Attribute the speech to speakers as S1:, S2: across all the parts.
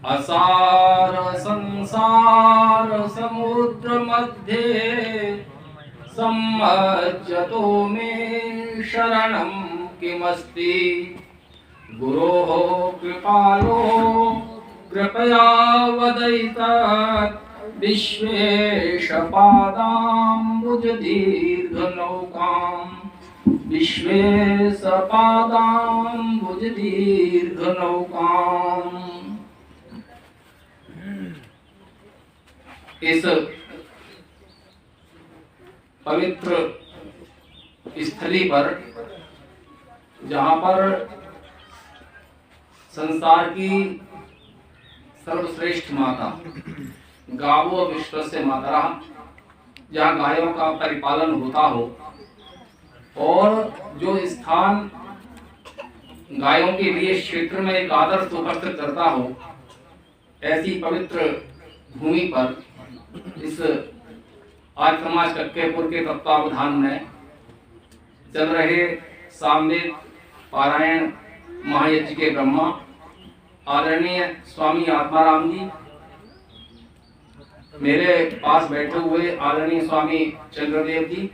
S1: असार संसार समुद्र मध्ये सम्मज्जतो मे शरणं किमस्ति। गुरोः कृपालो कृपया वदैतत् विश्वेशपादाम्बुजदीर्घनौकाम् विश्वेशपादाम्बुजदीर्घनौकाम्। इस पवित्र स्थली पर, जहाँ पर संसार की सर्वश्रेष्ठ माता गावो विश्वस्य मातरः, जहाँ गायों का परिपालन होता हो और जो स्थान गायों के लिए क्षेत्र में एक आदर्श उपस्थित करता हो, ऐसी पवित्र भूमि पर इस आर्य समाज कक्केपुर के तत्वावधान में चल रहे सामवेद पारायण महायज्ञ के ब्रह्मा आदरणीय स्वामी आत्माराम जी, मेरे पास बैठे हुए आदरणीय स्वामी चंद्रदेव जी,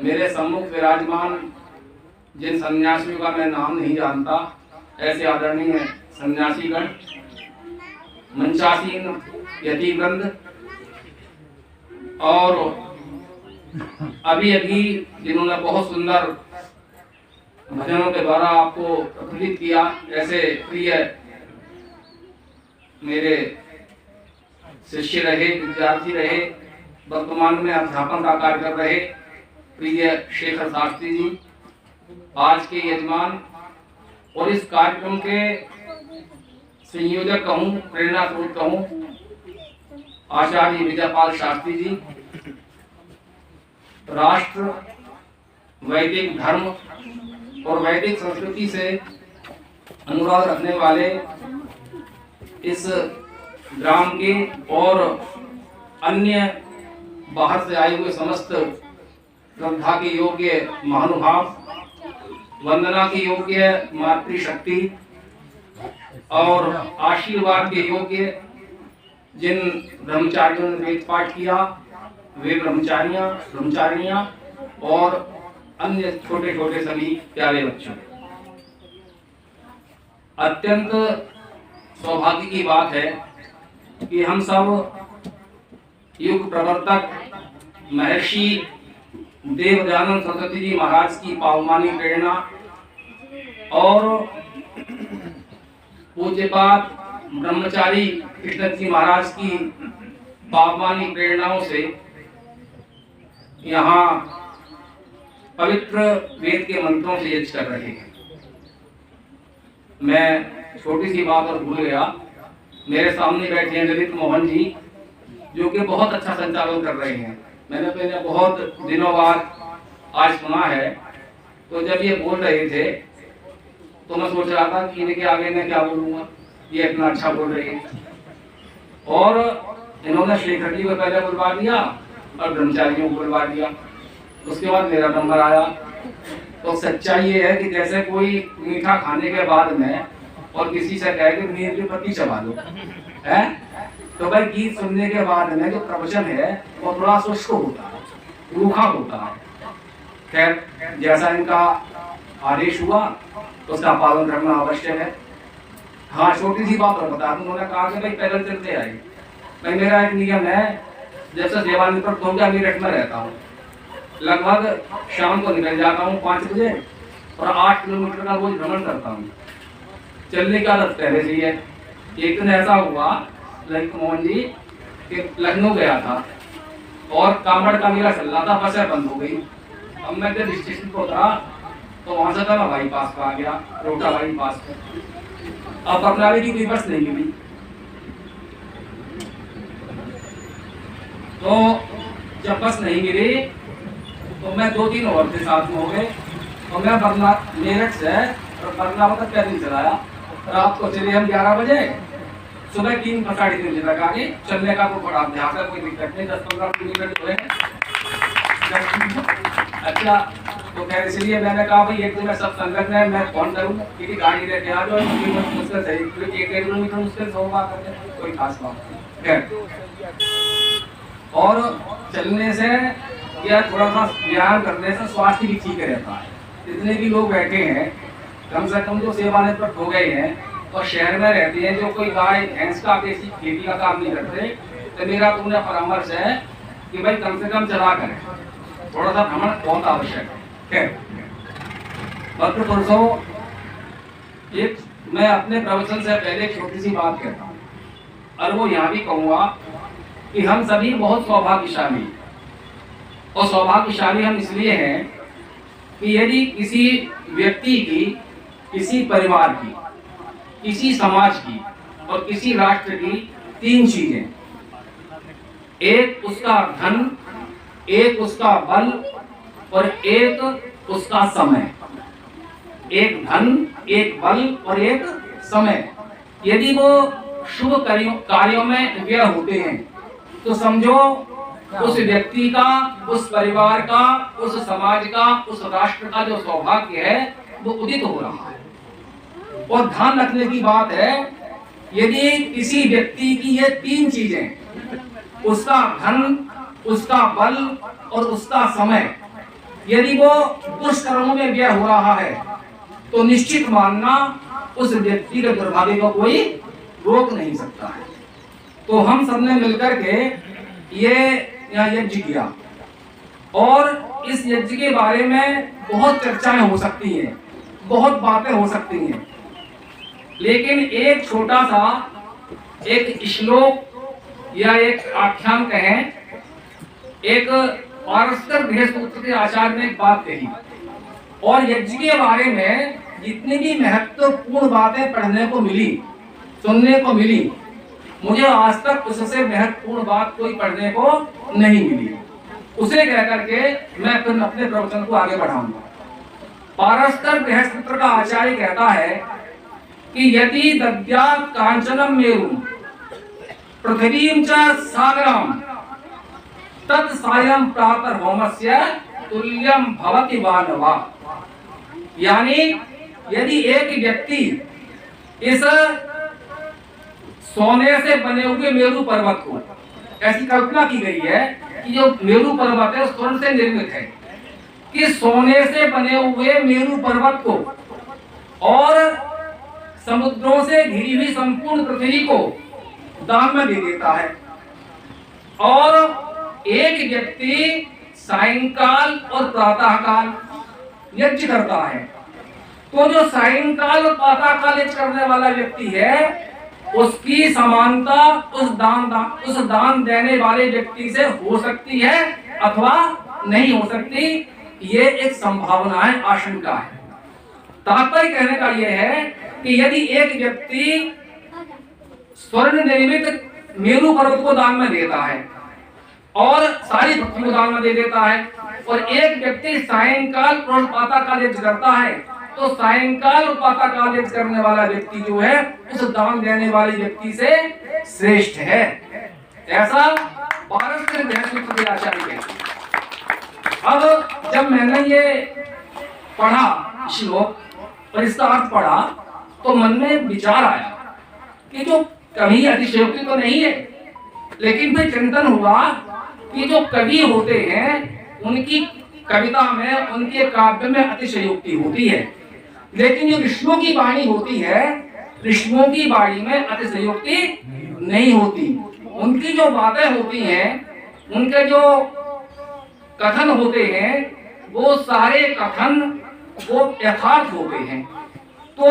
S1: मेरे सम्मुख विराजमान जिन सन्यासियों का मैं नाम नहीं जानता, ऐसे आदरणीय सन्यासीगण, मंचासीन यतिवृंद, और अभी अभी जिन्होंने बहुत सुंदर भजनों के द्वारा आपको प्रफुल्लित किया, ऐसे प्रिय मेरे शिष्य रहे, विद्यार्थी रहे, वर्तमान में अध्यापन का कार्य कर रहे प्रिय शेखर शास्त्री जी, आज के यजमान और इस कार्यक्रम के संयोजक कहूँ, प्रेरणा स्रोत कहूँ, आचार्य विजयपाल शास्त्री जी, राष्ट्र, वैदिक धर्म और वैदिक संस्कृति से अनुराग रखने वाले इस ग्राम के और अन्य बाहर से आए हुए समस्त श्रद्धा के योग्य महानुभाव, वंदना के योग्य मातृशक्ति और आशीर्वाद के योग्य जिन ब्रह्मचारियों ने वेद पाठ किया, वे ब्रह्मचारियां और अन्य छोटे छोटे सभी प्यारे बच्चों, अत्यंत सौभाग्य की बात है कि हम सब युग प्रवर्तक महर्षि देवदयानंद सरस्वती जी महाराज की पावमानी प्रेरणा और पूज्यपाद ब्रह्मचारी कृष्ण जी महाराज की पावमानी प्रेरणाओं से यहाँ पवित्र वेद के मंत्रों से यज्ञ कर रहे हैं। मैं छोटी सी बात और भूल गया, मेरे सामने बैठे हैं ललित मोहन जी, जो कि बहुत अच्छा संचालन कर रहे हैं। मैंने पहले बहुत दिनों बाद आज सुना है, तो जब ये बोल रहे थे तो मैं सोच रहा था कि इनके आगे मैं क्या बोलूँगा, ये इतना अच्छा बोल रहे हैं। और इन्होंने शेखर जी को पहले बुलवा दिया और ब्रह्मचारियों को बुलवा दिया, उसके बाद मेरा नंबर आया। तो सच्चाई ये है कि जैसे कोई मीठा खाने के बाद में और किसी से कहे कि नींद की पत्ती चबा लो, है तो भाई गीत सुनने के बाद में जो प्रवचन है वो थोड़ा शुष्क होता है, रूखा होता है। खैर, जैसा इनका आदेश हुआ तो उसका पालन करना आवश्यक है। हाँ, छोटी सी बात और बता दूं, उन्होंने कहा कि भाई पैदल चलते आए। भाई मेरा एक नियम है, जब से सेवानिवृत्त हो गया मेरठ में रहता हूँ, लगभग शाम को निकल जाता हूँ 5 बजे और 8 किलोमीटर का रोज भ्रमण करता हूँ। चलने की आदत पहले से ही है। एक दिन ऐसा हुआ ललित मोहन जी कि लखनऊ गया था और कांवड़ का मेरा चल रहा था, बसें बंद हो गई। अब मैं जब स्टेशन पर उतरा तो वहां से था मैं बाईपास पर आ गया, रोटा बाईपास पर। अब बकरावी की कोई बस नहीं मिली, तो जब बस नहीं मिली तो मैं 2-3 और के साथ में हो गए और मैं मेरठ से बरनाला तक पैदल चलाया। रात को चले हम 11 बजे, सुबह 3 साढ़े 3 बजे तक आगे। चलने का तो बड़ा अभ्यास है, कोई दिक्कत नहीं, 10-15 किलोमीटर चले। अच्छा, तो खैर इसलिए मैंने कहा भाई एक दिन मैं सब संगत में मैं फोन करूँ कि गाड़ी लेके आ जाओ, मुश्किल सही क्योंकि 1 किलोमीटर मुश्किल 100 बात करते कोई खास बात नहीं। खैर और चलने से या थोड़ा सा व्यायाम करने से स्वास्थ्य भी ठीक रहता है। जितने भी लोग बैठे हैं कम से कम जो सेवानिवृत्त हो गए हैं और शहर में रहते हैं, जो कोई गाय भैंस का किसी खेती का काम नहीं करते, तो मेरा तो उन्हें परामर्श है कि भाई कम से कम चला करें, थोड़ा सा भ्रमण बहुत आवश्यक है। भक्त पुरुषों, एक मैं अपने प्रवचन से पहले छोटी सी बात कहता हूँ और वो यहाँ भी कहूँगा कि हम सभी बहुत सौभाग्यशाली, और सौभाग्यशाली हम इसलिए हैं कि यदि किसी व्यक्ति की, किसी परिवार की, किसी समाज की और किसी राष्ट्र की 3 चीजें, एक उसका धन, एक उसका बल और एक उसका समय, एक धन, एक बल और एक समय, यदि वो शुभ कार्यों में व्यय होते हैं तो समझो उस व्यक्ति का, उस परिवार का, उस समाज का, उस राष्ट्र का जो सौभाग्य है वो उदित हो रहा है। और ध्यान रखने की बात है, यदि किसी व्यक्ति की ये 3 चीजें, उसका धन, उसका बल और उसका समय, यदि वो दुष्कर्मों में व्यय हो रहा है तो निश्चित मानना उस व्यक्ति के दुर्भाग्य को कोई रोक नहीं सकता है। तो हम सबने मिलकर के ये यज्ञ किया और इस यज्ञ के बारे में बहुत चर्चाएं हो सकती हैं, बहुत बातें हो सकती हैं, लेकिन एक छोटा सा एक श्लोक या एक आख्यान कहें, एक पारस्पर गृहसूत्र के आचार्य ने एक बात कही और यज्ञ के बारे में जितनी भी महत्वपूर्ण बातें पढ़ने को मिली, सुनने को मिली, मुझे आज तक उससे महत्वपूर्ण बात कोई पढ़ने को नहीं मिली। उसे कह करके मैं फिर अपने प्रवचन को आगे बढ़ाऊंगा। पारस्पर गृहसूत्र का आचार्य कहता है कि यदि दद्यात् कांचनम मेरु पृथ्वीं च सागरम तत् सायं प्रातः होमस्य तुल्यम भवति वानवा। यानी यदि एक व्यक्ति इस सोने से बने हुए मेरु पर्वत को, ऐसी कल्पना की गई है कि जो मेरु पर्वत है स्वर्ण से निर्मित है, कि सोने से बने हुए मेरु पर्वत को और समुद्रों से घिरी हुई संपूर्ण पृथ्वी को दान में दे देता है, और एक व्यक्ति सायंकाल और प्रातःकाल यज्ञ करता है, तो जो सायंकाल और प्रातःकाल यज्ञ करने वाला व्यक्ति है उसकी समानता उस दान देने वाले व्यक्ति से हो सकती है अथवा नहीं हो सकती। ये एक संभावना है, आशंका है। तात्पर्य कहने का यह है कि यदि एक व्यक्ति स्वर्ण निर्मित मेरु पर्वत को दान में देता है और सारी पृथ्वी को दान में दे देता है, और एक व्यक्ति सायंकाल और प्रातःकाल यज्ञ करता है, तो सायंकाल और प्रातःकाल यज्ञ करने वाला व्यक्ति जो है उस दान देने वाले व्यक्ति से श्रेष्ठ है। ऐसा पारस्पर गृहसूत्र के आचार्य कहते हैं। अब जब मैंने ये पढ़ा श्लोक और इसका अर्थ पढ़ा तो मन में विचार आया कि जो कभी अतिशयोक्ति तो नहीं है, लेकिन फिर चिंतन हुआ कि जो कवि होते हैं उनकी कविता में, उनके काव्य में अतिशयोक्ति होती है, लेकिन जो ऋषियों की वाणी होती है, ऋषियों की वाणी में अतिशयोक्ति नहीं होती। उनकी जो बातें होती हैं, उनके जो कथन होते हैं, वो सारे कथन वो यथार्थ होते हैं। तो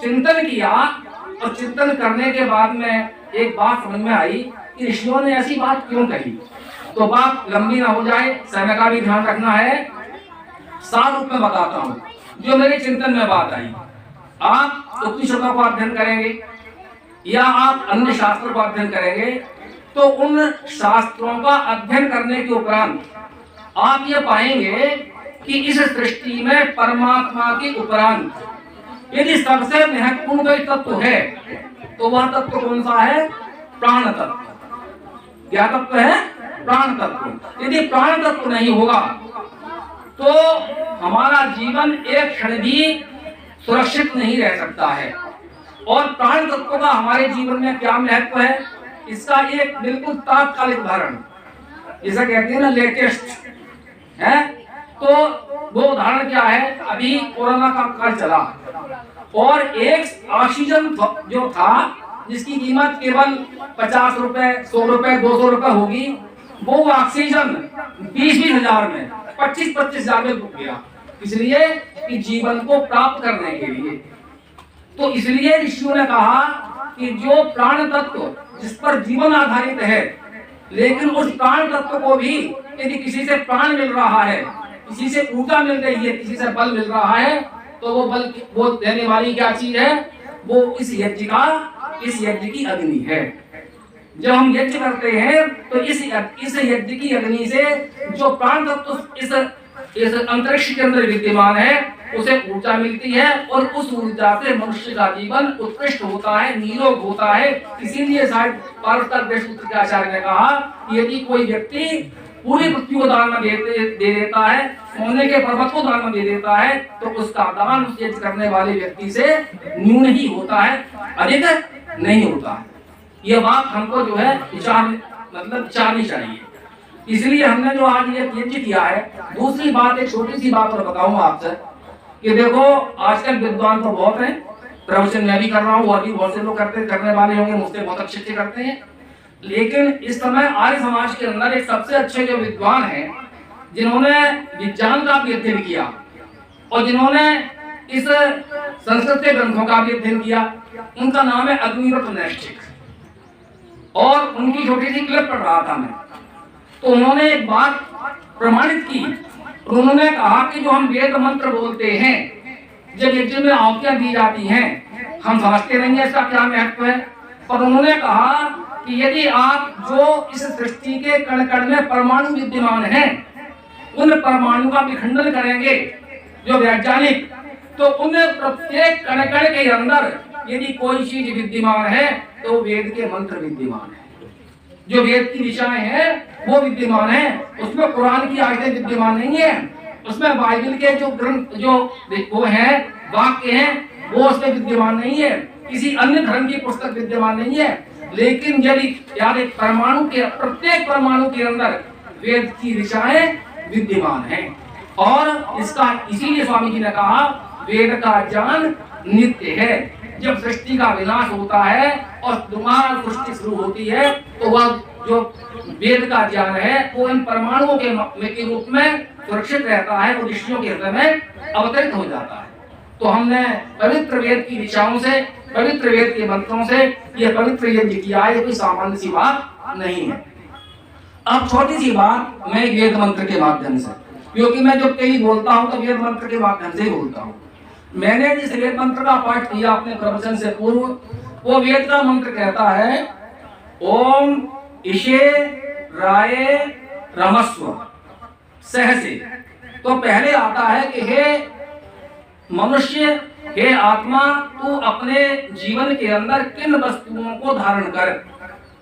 S1: चिंतन किया और चिंतन करने के बाद में एक बात समझ में आई कि ऋषियों ने ऐसी बात क्यों कही। तो बात लंबी ना हो जाए, समय का भी ध्यान रखना है, सार रूप में बताता हूँ जो मेरे चिंतन में बात आई। आप उपनिषदों को अध्ययन करेंगे या आप अन्य शास्त्रों को अध्ययन करेंगे, तो उन शास्त्रों का अध्ययन करने के उपरांत आप ये पाएंगे कि इस सृष्टि में परमात्मा के उपरांत यदि सबसे महत्वपूर्ण कोई तत्व है तो वह तत्व कौन सा है? प्राण तत्व। क्या तत्व है? प्राण तत्व। यदि प्राण तत्व नहीं होगा तो हमारा जीवन एक क्षण भी सुरक्षित नहीं रह सकता है। और प्राण तत्व का हमारे जीवन में क्या महत्व है, इसका एक बिल्कुल तात्कालिक उदाहरण, जिसे कहते हैं ना लेटेस्ट है, तो वो उदाहरण क्या है, अभी कोरोना का काल चला और एक ऑक्सीजन जो था जिसकी कीमत केवल 50 रुपए, 100 रुपए, 200 रुपए होगी, वो ऑक्सीजन 20-20 हजार में, 25-25 हजार में रुक गया, इसलिए कि जीवन को प्राप्त करने के लिए। तो इसलिए ऋषियों ने कहा कि जो प्राण तत्व जिस पर जीवन आधारित है, लेकिन उस प्राण तत्व को भी यदि किसी से प्राण मिल रहा है, किसी से ऊर्जा मिल रही है, किसी से बल मिल रहा है, तो वो बल वो देने वाली क्या चीज है, वो इस यज्ञ की अग्नि है। जब हम यज्ञ करते हैं तो इस यज्ञ की अग्नि से जो प्राण तत्व इस अंतरिक्ष के अंदर विद्यमान है, उसे ऊर्जा मिलती है और उस ऊर्जा से मनुष्य का जीवन उत्कृष्ट होता है, निरोग होता है। इसीलिए शायद पारतंत्र के आचार्य ने कहा कि यदि कोई व्यक्ति पूरी पृथ्वी को दान में दे देता है, सोने के पर्वत को दान में दे देता है, तो उसका दान उस यज्ञ करने वाले व्यक्ति से न्यून ही होता है, अधिक नहीं होता है। यह बात हमको जो है विचारनी चाहिए। इसलिए हमने जो आज ये यज्ञ किया है। दूसरी बात, एक छोटी सी बात और बताऊं आपसे कि देखो आजकल विद्वान तो बहुत हैं, प्रवचन मैं भी कर रहा हूँ और भी बहुत से लोग करने वाले होंगे, मुझसे बहुत अच्छे करते हैं, लेकिन इस समय आर्य समाज के अंदर एक सबसे अच्छे जो विद्वान हैं, जिन्होंने विज्ञान का भी अध्ययन किया और जिन्होंने इस संस्कृत के ग्रंथों का भी अध्ययन किया, उनका नाम है अग्निव्रत नैष्ठिक। और उनकी छोटी सी क्लिप पढ़ रहा था मैं, तो उन्होंने एक बात प्रमाणित की। उन्होंने कहा कि जो हम वेद मंत्र बोलते हैं, जब यज्ञ में आहुतियां दी जाती हैं, हम समझते नहीं है इसका क्या महत्व है, पर उन्होंने कहा कि यदि आप जो इस सृष्टि के कण कण में परमाणु विद्यमान हैं, उन परमाणु का विखंडन करेंगे जो वैज्ञानिक, तो उन प्रत्येक कण कण के अंदर यदि कोई चीज विद्यमान है तो वेद के मंत्र विद्यमान है, जो वेद की दिशाएं हैं वो विद्यमान है। उसमें कुरान की आयतें विद्यमान नहीं है, उसमें बाइबल के जो ग्रंथ जो वो हैं वाक्य हैं वो उसमें विद्यमान नहीं है, किसी अन्य धर्म की पुस्तक विद्यमान नहीं है। लेकिन यदि परमाणु के प्रत्येक परमाणु के अंदर वेद की दिशाएं विद्यमान हैं। और इसका इसीलिए स्वामी जी ने कहा वेद का ज्ञान नित्य है। जब सृष्टि का विनाश होता है और दोबारा सृष्टि शुरू होती है, तो वह जो वेद का ज्ञान है वो इन परमाणुओं के रूप में सुरक्षित रहता है, वो ऋषियों के हृदय में अवतरित हो जाता है। तो हमने पवित्र वेद की दिशाओं से, पवित्र वेद के मंत्रों से यह पवित्र यज्ञ किया है, कोई सामान्य सी बात नहीं है। अब छोटी सी बात मैं वेद मंत्र के माध्यम से, क्योंकि मैं जब कहीं बोलता हूँ तो वेद मंत्र के माध्यम से ही बोलता हूँ। मैंने जिस वेद मंत्र का पाठ किया अपने प्रवचन से पूर्व, वो वेद का मंत्र कहता है ओम ईशे राय रमस्व सहसे। तो पहले आता है कि हे मनुष्य, हे आत्मा, तू अपने जीवन के अंदर किन वस्तुओं को धारण कर।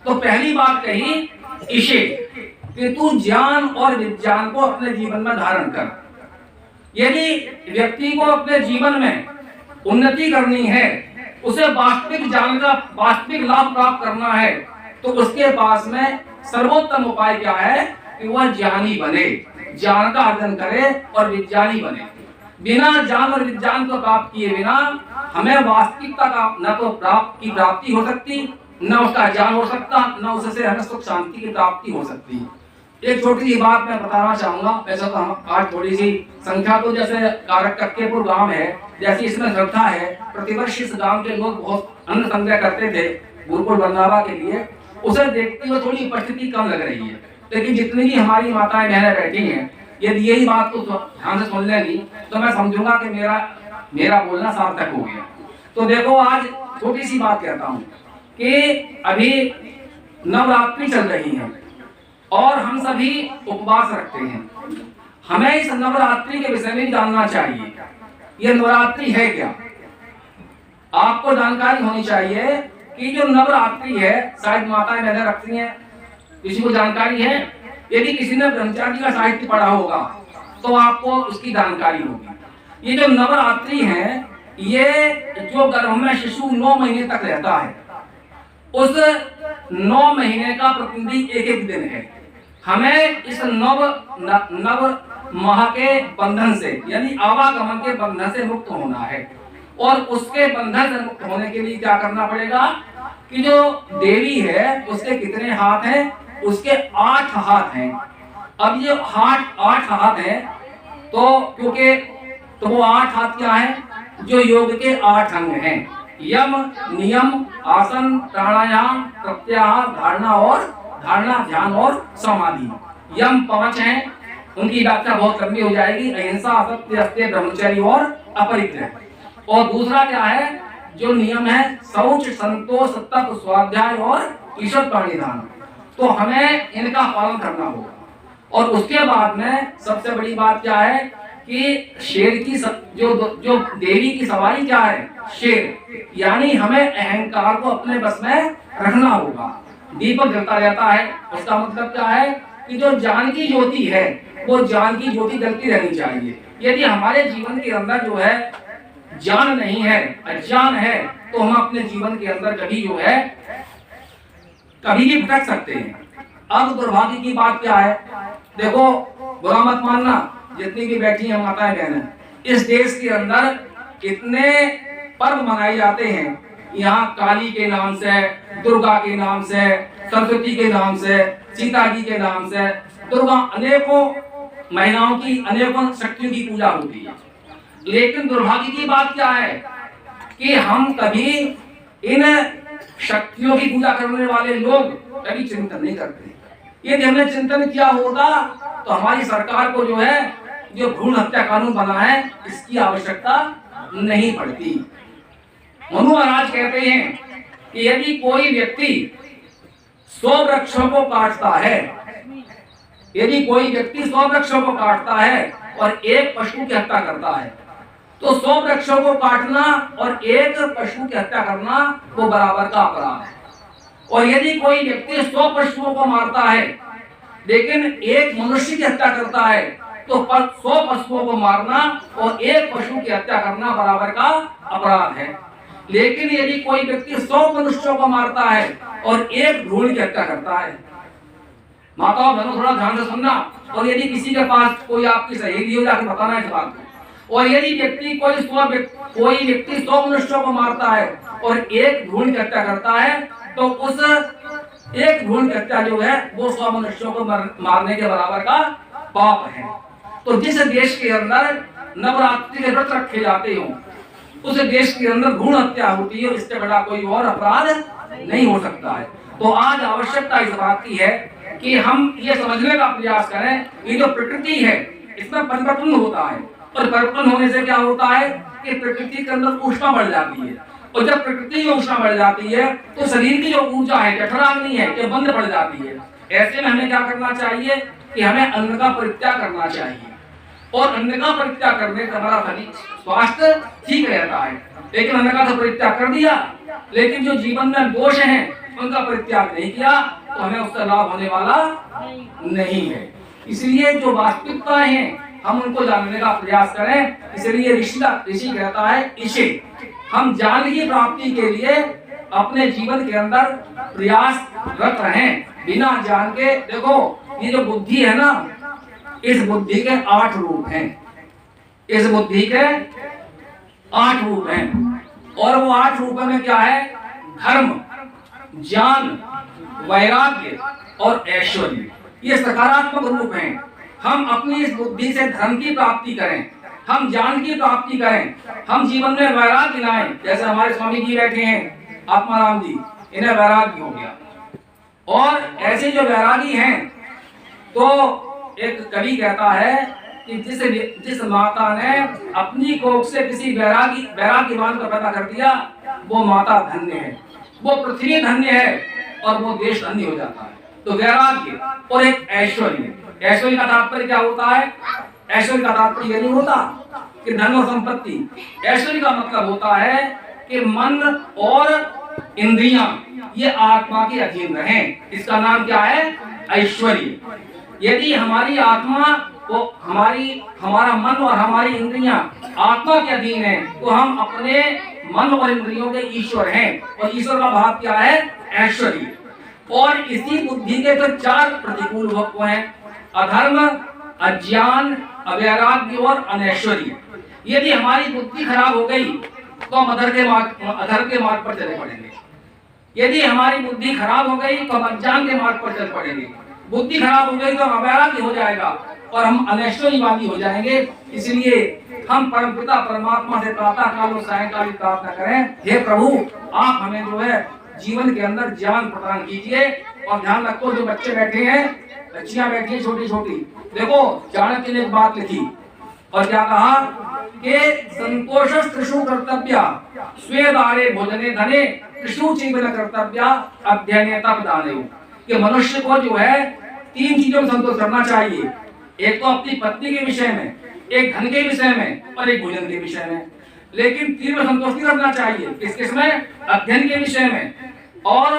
S1: तो पहली बात कही ईशे, कि तू ज्ञान और विज्ञान को अपने जीवन में धारण कर। यदि व्यक्ति को अपने जीवन में उन्नति करनी है, उसे वास्तविक ज्ञान का वास्तविक लाभ प्राप्त करना है, तो उसके पास में सर्वोत्तम उपाय क्या है कि वह ज्ञानी बने, ज्ञान का अर्जन करे और विज्ञानी बने। बिना ज्ञान और विज्ञान को प्राप्त किए बिना हमें वास्तविकता का न तो प्राप्ति हो सकती, न उसका ज्ञान हो सकता, न उससे हमें सुख शांति की प्राप्ति हो सकती। एक छोटी सी बात मैं बताना चाहूंगा। वैसे तो हम आज थोड़ी सी संख्या तो जैसे कारक कक्केपुर गांव है, जैसी इसमें श्रद्धा है, प्रतिवर्ष इस गांव के लोग बहुत अन्न संग्रह करते थे गुरुकुल बंधावा के लिए, उसे देखते हुए थोड़ी उपस्थिति कम लग रही है। लेकिन जितनी भी हमारी माताएं बहनें बैठी हैं, यदि यही बात को ध्यान से सुन लेंगी तो मैं समझूंगा कि मेरा बोलना सार्थक हो गया। तो देखो आज छोटी सी बात कहता हूँ कि अभी नवरात्रि चल रही है और हम सभी उपवास रखते हैं। हमें इस नवरात्रि के विषय में जानना चाहिए, ये नवरात्रि है क्या। आपको जानकारी होनी चाहिए कि जो नवरात्रि है, शायद माताएं बहनें रखती हैं, किसी को जानकारी है। यदि किसी ने ब्रह्मचारी का साहित्य पढ़ा होगा तो आपको उसकी जानकारी होगी। ये जो नवरात्रि है, ये जो गर्भ में शिशु 9 महीने तक रहता है, उस 9 महीने का प्रतिनिधि एक एक दिन है। हमें इस नव माह के बंधन से, यानी आवागमन के बंधन से मुक्त होना है। और उसके बंधन से मुक्त होने के लिए क्या करना पड़ेगा कि जो देवी है उसके कितने हाथ हैं? उसके 8 हाथ हैं। अब ये 8 हाथ हैं, तो क्योंकि तो वो 8 हाथ क्या है? जो योग के 8 अंग हैं, यम, नियम, आसन, प्राणायाम, प्रत्याहार, धारणा, ध्यान और समाधि। यम 5 हैं, उनकी व्याख्या बहुत लंबी हो जाएगी। अहिंसा, सत्य, अस्तेय, ब्रह्मचर्य और अपरिग्रह। और दूसरा क्या है? जो नियम है शौच, संतोष, तप, स्वाध्याय और ईश्वर प्रणिधान। तो हमें इनका पालन करना होगा। और उसके बाद में सबसे बड़ी बात क्या है कि शेर की जो देवी की सवारी क्या है? शेर। यानी हमें अहंकार को अपने बस में रखना होगा। दीपक जलता रहता है, उसका मतलब क्या है कि जो ज्ञान की ज्योति है, वो ज्ञान की ज्योति जलती रहनी चाहिए। यदि हमारे जीवन के अंदर जो है ज्ञान नहीं है, अज्ञान है, तो हम अपने जीवन के अंदर कभी जो है कभी भी भटक सकते हैं। अब दुर्भाग्य की बात क्या है? देखो, बुरा मत मानना, जितनी भी बैठी हैं माताएं बहनें, इस देश के अंदर कितने पर्व मनाए जाते हैं। यहाँ काली के नाम से, दुर्गा के नाम से, सरस्वती के नाम से, सीता जी के नाम से, दुर्गा, अनेकों महिलाओं की, अनेकों शक्तियों की पूजा होती है। लेकिन दुर्भाग्य की बात क्या है कि हम कभी इन शक्तियों की पूजा करने वाले लोग कभी चिंतन नहीं करते। यदि हमने चिंतन किया होता तो हमारी सरकार को जो है, जो भ्रूण हत्या कानून बना है, इसकी आवश्यकता नहीं पड़ती। मनु महाराज कहते हैं कि यदि कोई व्यक्ति 100 वृक्षों को काटता है, यदि कोई व्यक्ति 100 वृक्षों को काटता है और एक पशु की हत्या करता है, तो 100 वृक्षों को काटना और एक पशु की हत्या करना वो बराबर का अपराध है। और यदि कोई व्यक्ति 100 पशुओं को मारता है लेकिन एक मनुष्य की हत्या करता है, तो 100 पशुओं को मारना और एक पशु की हत्या करना बराबर का अपराध है। लेकिन यदि कोई व्यक्ति 100 मनुष्यों को मारता है और एक भ्रूण की हत्या करता है, माताओं बहनों थोड़ा ध्यान से सुनना। और यदि किसी के पास कोई आपकी सहेली हो, जाकर बताना इस बात को। और यदि व्यक्ति कोई व्यक्ति 100 मनुष्यों को मारता है और एक भ्रूण की हत्या करता है, तो उस एक भ्रूण की हत्या जो है वो 100 मनुष्यों को मारने के बराबर का पाप है। तो जिस देश के अंदर नवरात्रि के व्रत रखे जाते हो, उस देश के अंदर भ्रूण हत्या होती है, इससे बड़ा कोई और अपराध नहीं हो सकता है। तो आज आवश्यकता इस बात की है कि हम ये समझने का प्रयास करें, ये जो प्रकृति है इसमें परिवर्तन होता है। और परिवर्तन होने से क्या होता है कि प्रकृति के अंदर ऊष्मा बढ़ जाती है। और जब प्रकृति में ऊष्मा बढ़ जाती है तो शरीर की जो ऊर्जा है, जठराग्नि है, ये बंद पड़ जाती है। ऐसे में हमें क्या करना चाहिए कि हमें अन्न का परित्याग करना चाहिए। और अन्न का परित्याग करने से हमारा शरीर स्वास्थ्य ठीक रहता है। लेकिन अन्न का तो परित्याग कर दिया, लेकिन जो जीवन में दोष हैं उनका परित्याग नहीं किया, तो हमें उसका लाभ होने वाला नहीं है। इसलिए जो वास्तविकताएं हैं हम उनको जानने का प्रयास करें। इसलिए ऋषि कहता है, इसे हम ज्ञान की प्राप्ति के लिए अपने जीवन के अंदर प्रयासरत रहें। बिना ज्ञान के, देखो ये जो बुद्धि है ना, इस बुद्धि के 8 रूप हैं। इस बुद्धि के 8 रूप हैं। और वो 8 रूपों में क्या है? धर्म, ज्ञान, वैराग्य और ऐश्वर्य, ये सकारात्मक रूप हैं। हम अपनी इस बुद्धि से धर्म की प्राप्ति करें, हम ज्ञान की प्राप्ति करें, हम जीवन में वैराग्य लाएं। जैसे हमारे स्वामी जी बैठे हैं, आत्माराम जी, इन्हें वैराग्य हो गया। और ऐसे जो वैरागी हैं, तो एक कवि कहता है कि जिस माता ने अपनी कोख से किसी वैराग्यवान को पैदा कर दिया, वो माता धन्य है, वो पृथ्वी धन्य है और वो देश धन्य हो जाता है। तो वैराग्य और एक ऐश्वर्य। ऐश्वर्य का तात्पर्य क्या होता है? ऐश्वर्य का तात्पर्य ये नहीं होता कि धन और संपत्ति। ऐश्वर्य का मतलब होता है कि मन और इंद्रियां ये आत्मा के अधीन रहें। इसका नाम क्या है? ऐश्वर्य। यदि हमारी आत्मा वो हमारा मन और हमारी इंद्रियां आत्मा के अधीन है, तो हम अपने मन और इंद्रियों के ईश्वर हैं। और ईश्वर का भाव क्या है? ऐश्वर्य। और इसी बुद्धि के तो 4 प्रतिकूल वो हैं: अधर्म, अज्ञान, अवैराग्य और अनैश्वर्य। यदि हमारी बुद्धि खराब हो गई तो हम अधर्म के मार्ग पर चले पड़ेंगे। यदि हमारी बुद्धि खराब हो गई तो हम अज्ञान के मार्ग पर चल पड़ेंगे। बुद्धि खराब हो गई तो हम अवैराग्य हो जाएगा और हम अनैश्वर्यवादी हो जाएंगे। इसलिए हम परमपिता परमात्मा से प्रातः काल और सायंकाल प्रार्थना करें, हे प्रभु आप हमें जो है जीवन के अंदर ज्ञान प्रदान कीजिए। और ध्यान रखो, जो बच्चे बैठे हैं, बच्चियां बैठी हैं छोटी छोटी, देखो चाणक्य ने एक बात लिखी और क्या कहा कि संतोषस्त्रिषु कर्तव्या स्वेदारे भोजने धने त्रिषु चीवन कर्तव्या अध्ययने तप दाने। कि मनुष्य को जो है 3 चीजों में संतोष करना चाहिए। एक तो अपनी पत्नी के विषय में, एक धन के विषय में और एक भोजन के विषय में। लेकिन 3 में संतोष नहीं रखना चाहिए। किसमें? अध्ययन के विषय में और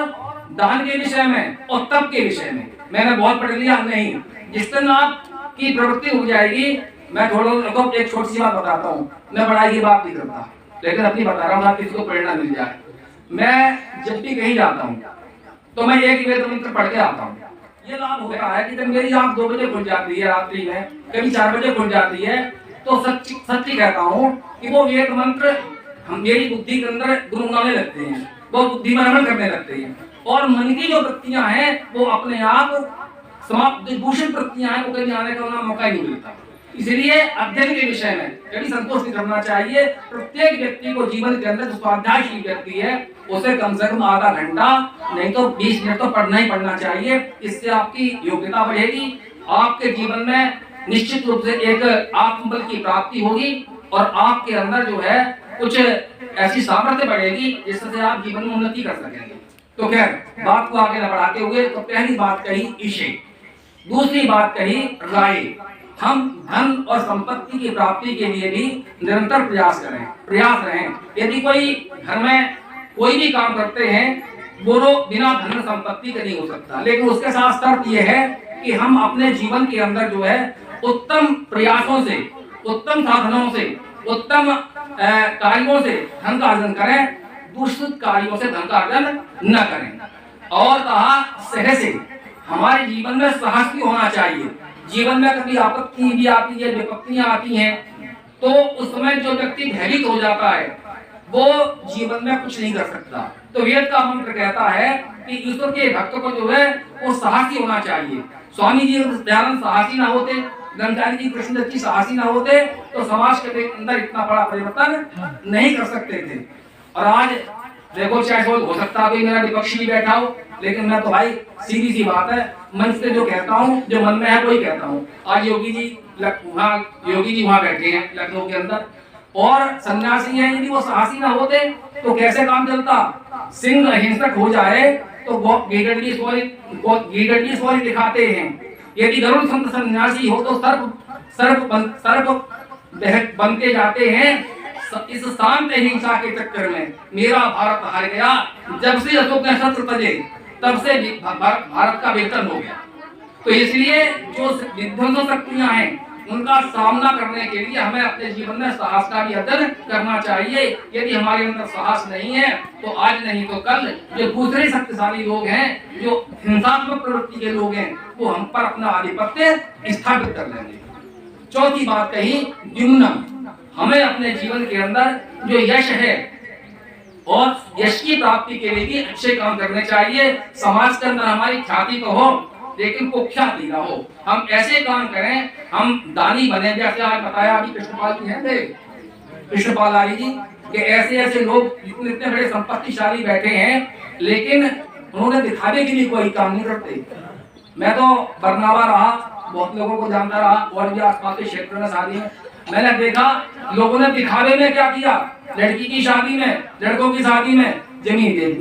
S1: दान के विषय में और तप के विषय में। मैंने बहुत पढ़ लिया नहीं, जिस दिन आपकी प्रवृत्ति हो जाएगी। मैं थोड़ा एक छोटी सी बात बताता हूँ। मैं पढ़ाई की बात नहीं करता, लेकिन अपनी बता रहा हूँ, किसी को प्रेरणा मिल जाए। मैं जब भी कहीं जाता हूँ तो मैं एक वेद मंत्र पढ़ के आता हूँ। ये लाभ होता है कि जब मेरी आंख 2 बजे खुल जाती है रात्रि में, कभी 4 बजे खुल जाती है, तो सच्ची कहता हूँ कि वो वेद मंत्र हम मेरी बुद्धि के अंदर गुनगुनाने लगते हैं, वो बुद्धि में रमण करने लगते हैं। और मन की जो वृत्तियां हैं वो अपने आप समाप्त, दूषित वृत्तियां हैं, वो कहीं आने का मौका ही नहीं मिलता। इसलिए अध्ययन के विषय में कभी संतोष नहीं करना चाहिए। प्रत्येक व्यक्ति को जीवन के अंदर जो स्वाध्यायशील व्यक्ति है उसे कम से कम आधा घंटा नहीं तो 20 मिनट तो पढ़ना ही पढ़ना चाहिए। इससे आपकी योग्यता बढ़ेगी, आपके जीवन में निश्चित रूप से एक आत्मबल की प्राप्ति होगी और आपके अंदर जो है कुछ ऐसी सामर्थ्य बढ़ेगी जिससे आप जीवन में उन्नति कर सकेंगे। तो खैर बात को आगे न बढ़ाते हुए, तो पहली बात कही ईशे, दूसरी बात कही राय। हम धन और संपत्ति की प्राप्ति के लिए भी निरंतर प्रयास रहें। यदि कोई घर में कोई भी काम करते हैं वो बिना धन संपत्ति के नहीं हो सकता, लेकिन उसके साथ शर्त यह है कि हम अपने जीवन के अंदर जो है उत्तम प्रयासों से, उत्तम साधनों से, उत्तम कार्यों से धन का अर्जन करें, दूषित कार्यों से धन का अर्जन न करें। और कहा सहज से, हमारे जीवन में साहस भी होना चाहिए। जीवन में कभी आपत्ति भी आती है, विपत्तियां आती हैं, तो उस समय जो व्यक्ति भयभीत हो जाता है वो जीवन में कुछ नहीं कर सकता। तो वेद का मंत्र कहता है कि ईश्वर के भक्त को जो है वो साहसी होना चाहिए। स्वामी जी दयानंद साहसी ना होते, ब्रह्मचारी जी कृष्णदत्त जी साहसी ना होते तो समाज के अंदर इतना बड़ा परिवर्तन नहीं कर सकते थे। और आज देखो, चाहे हो सकता कोई मेरा विपक्षी भी बैठा हो, लेकिन मैं तो भाई सीधी सी बात है, मन से जो कहता हूँ, जो मन में है वही कहता हूँ। आज योगी जी वहाँ बैठे हैं लखनऊ के अंदर, और सन्यासी हैं। यदि वो साहसी ना होते तो कैसे काम चलता? सिंह हिंसक हो जाए तो गीदड़ सॉरी दिखाते हैं। यदि गरुड़ संत सन्यासी हो तो सर्प बनते जाते हैं। इस शांत हिंसा के चक्कर में मेरा भारत हार गया। जब से अशोक ने शस्त्र तजे तब से भारत का वेतन हो गया। तो इसलिए जो विध्वंसक शक्तियां हैं उनका सामना करने के लिए हमें अपने जीवन में साहस का भी अर्जन करना चाहिए। यदि हमारे अंदर साहस नहीं है तो आज नहीं तो कल जो दूसरे शक्तिशाली लोग हैं, जो हिंसात्मक प्रवृत्ति के लोग हैं, वो हम पर अपना आधिपत्य स्थापित कर लेंगे। चौथी बात कही द्युम्न, हमें अपने जीवन के अंदर जो यश है और यश की प्राप्ति के लिए भी अच्छे काम करने चाहिए। समाज के अंदर हमारी ख्याति तो हो लेकिन कुख्याति ना हो। हम ऐसे काम करें, हम दानी बने। जैसे आज बताया अभी कृष्णपाल जी हैं, कृष्णपाल आर्य जी, कि ऐसे ऐसे लोग इतने बड़े संपत्तिशाली बैठे हैं लेकिन उन्होंने दिखाने के लिए कोई काम नहीं करते। मैं तो बरनावा रहा, बहुत लोगों को जानता रहा, और भी आसपास के क्षेत्र में शादी में मैंने देखा लोगों ने दिखावे में क्या किया, लड़की की शादी में, लड़कों की शादी में जमीन बेच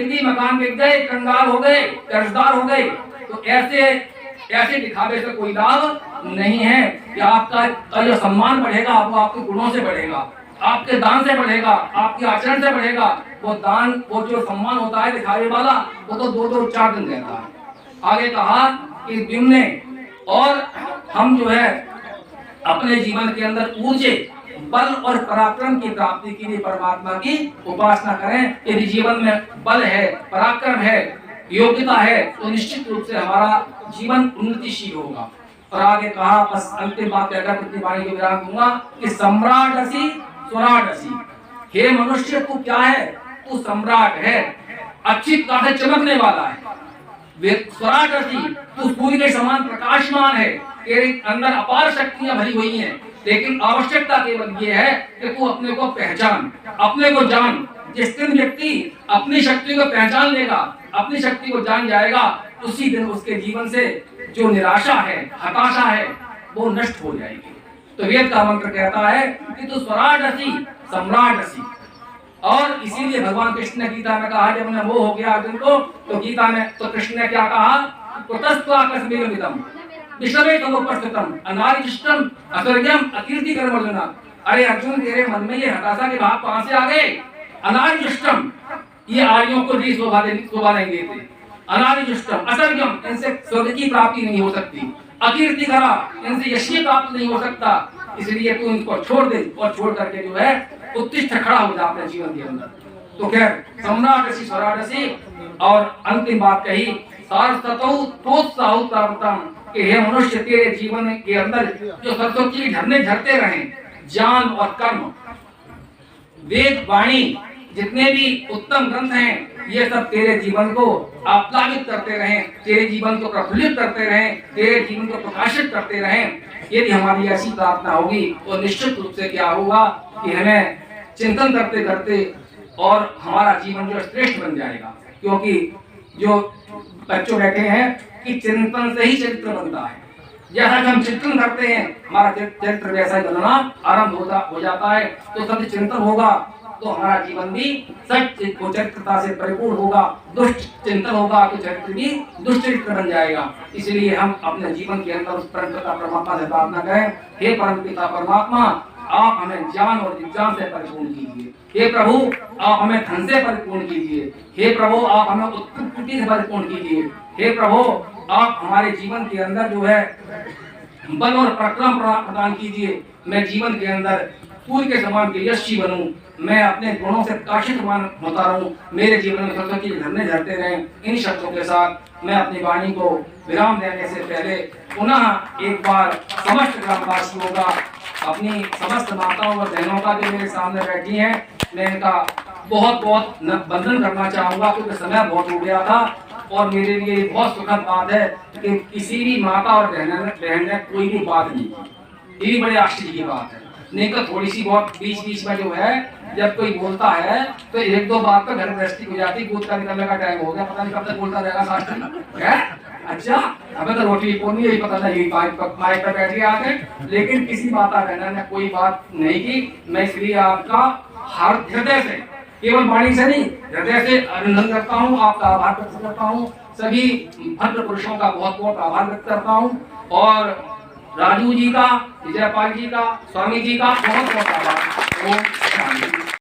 S1: दी, मकान बेच गए, कंगाल हो गए, कर्जदार हो गए। तो ऐसे दिखावे से कोई लाभ नहीं है। कि आपका जो सम्मान बढ़ेगा वो आपके गुणों से बढ़ेगा, आपके दान से बढ़ेगा, आपके आचरण से बढ़ेगा। वो दान, वो जो सम्मान होता है दिखावे वाला, वो तो 2-4 दिन रहता है। आगे कहा कि द्युम्न ने और हम जो है अपने जीवन के अंदर ऊर्जा, बल और पराक्रम की प्राप्ति के लिए परमात्मा की उपासना करें। यदि जीवन में बल है, पराक्रम है, योग्यता है, तो निश्चित रूप से हमारा जीवन उन्नतिशील होगा। और आगे कहा, बस अंतिम बात कहकर अपनी वाणी को विराम दूंगा कि सम्राट असी स्वराट असी। हे मनुष्य, तू क्या है? तू सम्राट है, अच्छी तरह से चमकने वाला है। स्वराट असी, तू सूर्य के समान प्रकाशमान है, तेरे अंदर अपार शक्तियां भरी हुई हैं, लेकिन आवश्यकता केवल ये है कि तू अपने को पहचान, अपने को जान। जिस दिन व्यक्ति अपनी शक्ति को पहचान लेगा, अपनी शक्ति को जान जाएगा, उसी दिन उसके जीवन से जो निराशा है, हताशा है, वो नष्ट हो जाएगी। तो वेद का मंत्र कहता है कि तू स्वराट असी, सम्राट असी। और इसीलिए भगवान कृष्ण ने गीता में कहा, जब उन्हें मोह हो गया अर्जुन को, तो गीता में तो कृष्ण ने क्या कहा, कुतस्त्वाकस्मिन्नमिदं विषमे तमुपस्थितम् अनार्यजुष्टम् असर्ग्यम् अकीर्तिकरम् अर्जुन। अरे अर्जुन, तेरे मन में ये हताशा के भाव कहां से आ गए? अनार्यजुष्टम्, ये आर्यों को भी शोभा नहीं देते। अनार्यजुष्टम् असर्ग्यम्, इनसे स्वर्ग की प्राप्ति नहीं हो सकती। अकीर्तिकरा, इनसे यश की प्राप्ति नहीं हो सकता। इसलिए तू इनको छोड़ दे और छोड़ करके जो है उत्तिष्ठ, खड़ा हो जा अपने जीवन के अंदर। तो खैर, सम्राट असी स्वराट असी। और अंतिम बात कही, सारस्ततौ प्रोत्साहौ प्राप्तम्, कि हे मनुष्य, तेरे जीवन के अंदर जो सरस्वती के झरने झरते रहें, ज्ञान और कर्म, वेद वाणी, जितने भी उत्तम ग्रंथ हैं, ये सब तेरे जीवन को आप्लावित करते रहें, तेरे जीवन को प्रफुल्लित करते रहें, तेरे जीवन को प्रकाशित करते रहें। यदि हमारी ऐसी प्रार्थना होगी तो निश्चित रूप से क्या होगा कि हमें चिंतन करते करते और हमारा जीवन जो श्रेष्ठ बन जाएगा। क्योंकि जो बच्चों बैठे हैं कि चिंतन से ही चरित्र बनता है। जैसा कि हम चिंतन करते हैं, हमारा चरित्र वैसा बनना आरंभ हो जाता है। तो सत्य चिंतन होगा तो हमारा जीवन भी सत्य चरित्रता से परिपूर्ण होगा। दुष्ट चिंतन होगा तो चरित्र भी दुष्ट चरित्र बन जाएगा। इसलिए हम अपने जीवन के अंदर उस परमपिता परमात्मा से प्रार्थना करें, हे परमपिता परमात्मा, आप हमें ज्ञान और विज्ञान से परिपूर्ण कीजिए। हे प्रभु, आप हमें धन से परिपूर्ण कीजिए। हे प्रभु, आप हमें उत्पत्ति से परिपूर्ण कीजिए। हे प्रभु, आप हमारे जीवन के अंदर जो है बल और पराक्रम प्रदान कीजिए। मैं जीवन के अंदर सूर्य के समान तेजस्वी बनूं, मैं अपने गुणों से प्रकाशित होता रहूं, मेरे जीवन में सरस्वती के झरने झरते रहें। इन शब्दों के साथ मैं अपनी वाणी को विराम देने से पहले पुनः एक बार समस्त ग्रामवासियों का, अपनी समस्त माताओं और बहनों का जो मेरे सामने बैठी हैं, मैं इनका बहुत बहुत वंदन करना चाहूँगा, क्योंकि समय बहुत हो गया था। और मेरे लिए बहुत सुखद बात है कि किसी भी माता और बहन ने कोई भी बात नहीं की। ये भी बड़े आश्चर्य की बात है। नहीं तो थोड़ी सी बहुत बीच बीच में जो है जब कोई बोलता है तो एक दो बात तो घर गृहस्थी हो जाती, दूध का निकलने का टाइम हो गया, पता नहीं कब तक बोलता रहेगा शास्त्री है। अच्छा, हमें तो रोटी पोनी यही पता नहीं, माइक पर बैठे आके, लेकिन किसी माता बहना ने कोई बात नहीं की। मैं इसलिए आपका हृदय से, केवल वाणी से नहीं, हृदय से अभिनंदन करता हूँ, आपका आभार व्यक्त करता हूँ। सभी भद्र पुरुषों का बहुत बहुत आभार व्यक्त करता हूँ। और राजू जी का, विजयपाल जी का, स्वामी जी का बहुत बहुत आभार।